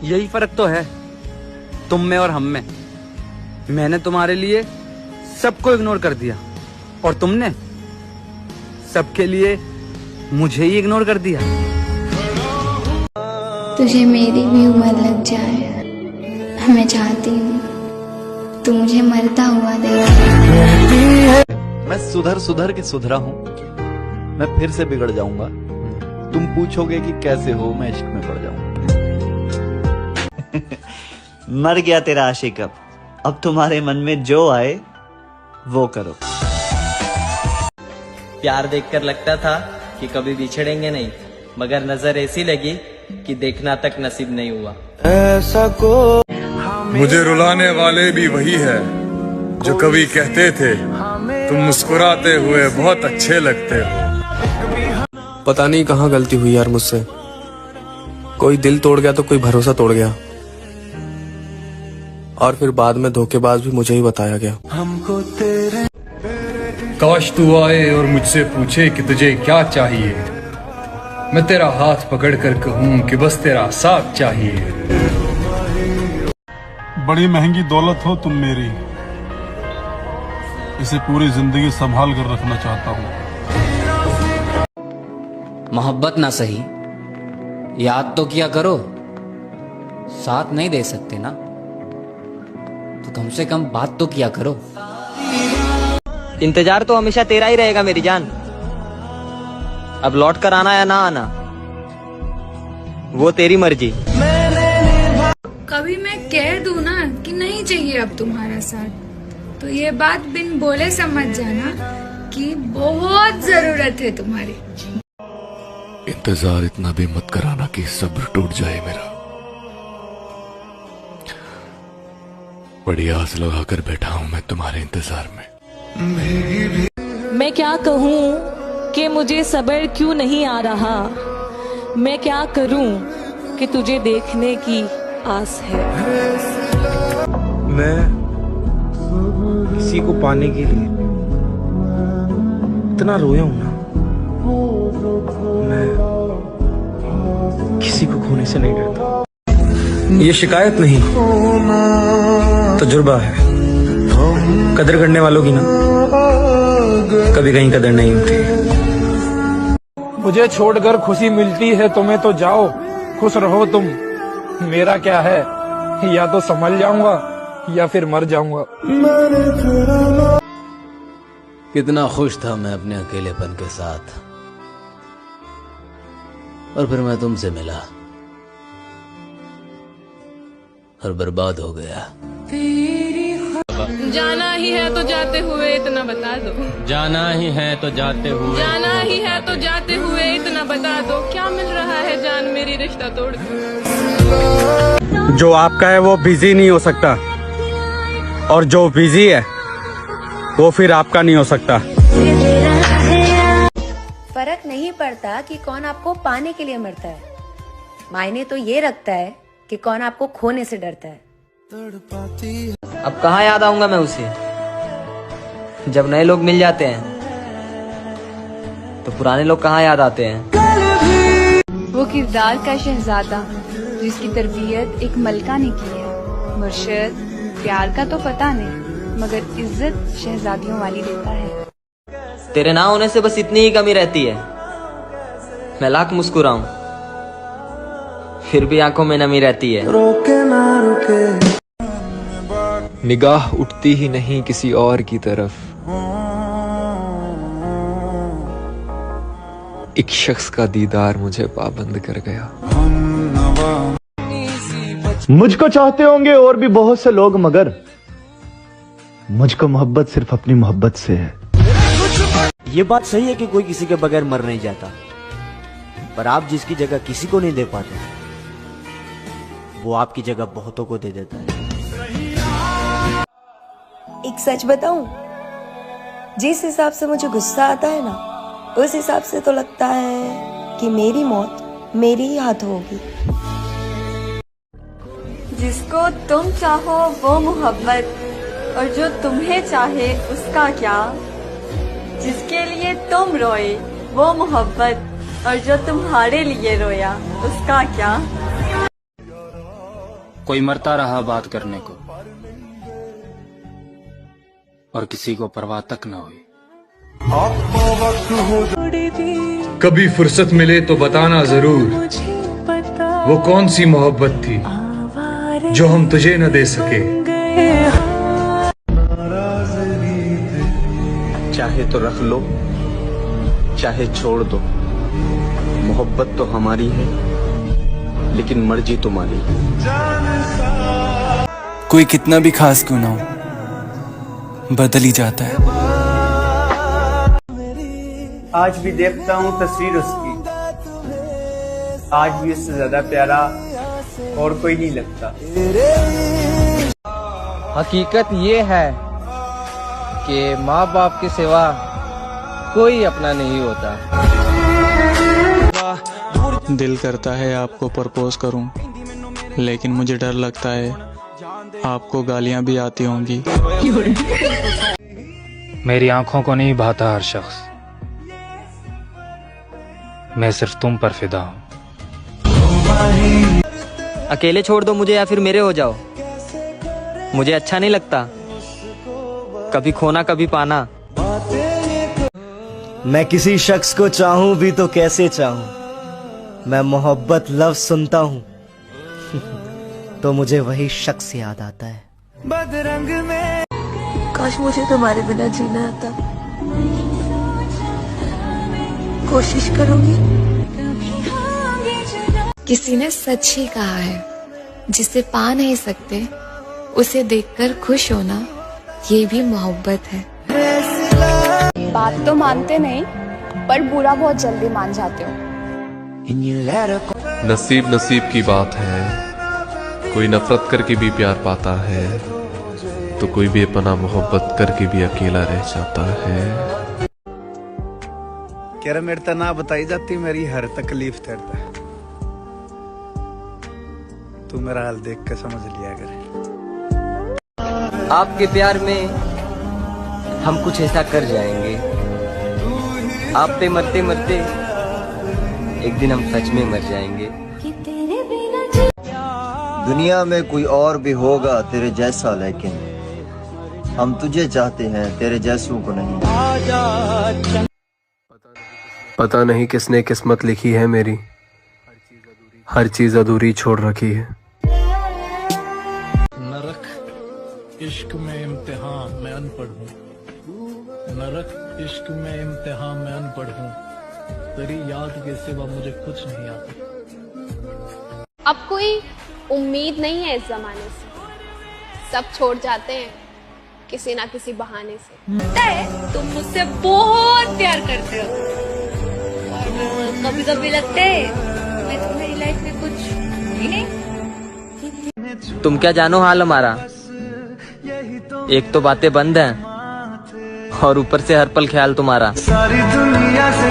यही फर्क तो है तुम में और हम में। मैंने तुम्हारे लिए सबको इग्नोर कर दिया और तुमने सबके लिए मुझे ही इग्नोर कर दिया। तुझे मेरी भी उम्र लग जाए, मैं चाहती हूँ तू मुझे मरता हुआ देखे। मैं सुधर सुधर के सुधरा हूँ, मैं फिर से बिगड़ जाऊंगा। तुम पूछोगे कि कैसे हो, मैं इश्क में पड़ जाऊंगा। मर गया तेरा आशिक, अब तुम्हारे मन में जो आए वो करो। प्यार देखकर लगता था कि कभी बिछड़ेंगे नहीं, मगर नजर ऐसी लगी कि देखना तक नसीब नहीं हुआ। ऐसा को मुझे रुलाने वाले भी वही है जो कभी कहते थे तुम मुस्कुराते हुए बहुत अच्छे लगते हो। पता नहीं कहाँ गलती हुई यार मुझसे। कोई दिल तोड़ गया तो कोई भरोसा तोड़ गया, और फिर बाद में धोखेबाज भी मुझे ही बताया गया। काश तू आए और मुझसे पूछे कि तुझे क्या चाहिए, मैं तेरा हाथ पकड़कर कहूँ कि बस तेरा साथ चाहिए। बड़ी महंगी दौलत हो तुम मेरी, इसे पूरी जिंदगी संभाल कर रखना चाहता हूँ। मोहब्बत ना सही, याद तो किया करो। साथ नहीं दे सकते ना तो कम से कम बात तो किया करो। इंतजार तो हमेशा तेरा ही रहेगा मेरी जान। अब लौट कर आना या ना आना वो तेरी मर्जी। कभी मैं कह दूं ना कि नहीं चाहिए अब तुम्हारा साथ, तो ये बात बिन बोले समझ जाना कि बहुत जरूरत है तुम्हारी। इंतजार इतना भी मत कराना कि सब्र टूट जाए मेरा। बड़ी आस लगाकर बैठा हूं मैं तुम्हारे इंतजार में। मैं क्या कहूँ कि मुझे सब्र क्यों नहीं आ रहा, मैं क्या करूँ कि तुझे देखने की आस है। मैं किसी को पाने के लिए इतना रोया हूं ना, मैं किसी को खोने से नहीं डरता। ये शिकायत नहीं, तजुर्बा है। कदर करने वालों की ना कभी कहीं कदर नहीं होती। मुझे छोड़कर खुशी मिलती है तुम्हें तो जाओ, खुश रहो तुम। मेरा क्या है, या तो संभल जाऊंगा या फिर मर जाऊंगा। कितना खुश था मैं अपने अकेलेपन के साथ, और फिर मैं तुमसे मिला और बर्बाद हो गया। जाना ही है तो जाते हुए इतना बता दो, जाना ही है तो जाते हुए, जाना ही है तो जाते हुए इतना बता दो, क्या मिल रहा है जान मेरी रिश्ता तोड़ कर। जो आपका है वो बिजी नहीं हो सकता, और जो बिजी है वो फिर आपका नहीं हो सकता। फर्क नहीं पड़ता कि कौन आपको पाने के लिए मरता है, मायने तो ये रखता है कि कौन आपको खोने से डरता है। अब कहाँ याद आऊंगा मैं उसे, जब नए लोग मिल जाते हैं तो पुराने लोग कहाँ याद आते हैं। वो किरदार का शहजादा जिसकी तरबियत एक मलका ने की है। मुर्शिद प्यार का तो पता नहीं, मगर इज्जत शहजादियों वाली देता है। तेरे ना होने से बस इतनी ही कमी रहती है, मैं लाख मुस्कुराऊं फिर भी आंखों में नमी रहती है। रोके ना रुके, निगाह उठती ही नहीं किसी और की तरफ। एक शख्स का दीदार मुझे पाबंद कर गया। मुझको चाहते होंगे और भी बहुत से लोग, मगर मुझको मोहब्बत सिर्फ अपनी मोहब्बत से है। ये बात सही है कि कोई किसी के बगैर मर नहीं जाता, पर आप जिसकी जगह किसी को नहीं दे पाते, वो आपकी जगह बहुतों को दे देता है। एक सच बताऊं, जिस हिसाब से मुझे गुस्सा आता है ना, उस हिसाब से तो लगता है कि मेरी मौत मेरे ही हाथ होगी। जिसको तुम चाहो वो मोहब्बत, और जो तुम्हें चाहे उसका क्या। जिसके लिए तुम रोए वो मोहब्बत, और जो तुम्हारे लिए रोया उसका क्या। कोई मरता रहा बात करने को और किसी को परवाह तक न हुई। कभी फुर्सत मिले तो बताना जरूर, वो कौन सी मोहब्बत थी जो हम तुझे न दे सके। चाहे तो रख लो, चाहे छोड़ दो, मोहब्बत तो हमारी है, लेकिन मर्जी तुम्हारी। कोई कितना भी खास क्यों ना हो, बदल ही जाता है। आज भी देखता हूँ तस्वीर उसकी, आज भी उससे ज्यादा प्यारा और कोई नहीं लगता। हकीकत ये है कि माँ बाप के सिवा कोई अपना नहीं होता। दिल करता है आपको प्रपोज करूं, लेकिन मुझे डर लगता है आपको गालियां भी आती होंगी। मेरी आंखों को नहीं भाता हर शख्स, मैं सिर्फ तुम पर फिदा हूँ। अकेले छोड़ दो मुझे या फिर मेरे हो जाओ, मुझे अच्छा नहीं लगता कभी खोना कभी पाना। मैं किसी शख्स को चाहूं भी तो कैसे चाहूं, मैं मोहब्बत लफ्ज सुनता हूं तो मुझे वही शख्स याद आता है। बदरंग में काश मुझे तुम्हारे बिना जीना आता। कोशिश करूंगी। किसी ने सच ही कहा है, जिसे पा नहीं सकते उसे देखकर खुश होना ये भी मोहब्बत है। बात तो मानते नहीं, पर बुरा बहुत जल्दी मान जाते हो। नसीब नसीब की बात है, कोई नफरत करके भी प्यार पाता है, तो कोई बेपनाह मोहब्बत करके भी अकेला रह जाता है। कह रहा मेरे ना बताई जाती मेरी हर तकलीफ तेरता, तू मेरा हाल देख के समझ लिया कर। आपके प्यार में हम कुछ ऐसा कर जाएंगे, आप पे मरते मरते एक दिन हम सच में मर जाएंगे। दुनिया में कोई और भी होगा तेरे जैसा, लेकिन हम तुझे चाहते हैं तेरे जैसों को नहीं। पता नहीं किसने किस्मत लिखी है मेरी, हर चीज अधूरी छोड़ रखी है। नरक इश्क में इम्तिहान मैं अनपढ़ हूँ, नरक इश्क में इम्तिहान मैं अनपढ़ हूँ, तेरी याद के सिवा मुझे कुछ नहीं आता। अब कोई उम्मीद नहीं है इस जमाने से, सब छोड़ जाते हैं किसी ना किसी बहाने से। तुम मुझसे बहुत प्यार करते हो और कभी कभी लगता है मैं तुम्हारी लाइफ में कुछ ही नहीं। तुम क्या जानो हाल हमारा, एक तो बातें बंद हैं और ऊपर से हर पल ख्याल तुम्हारा। सारी दुनिया से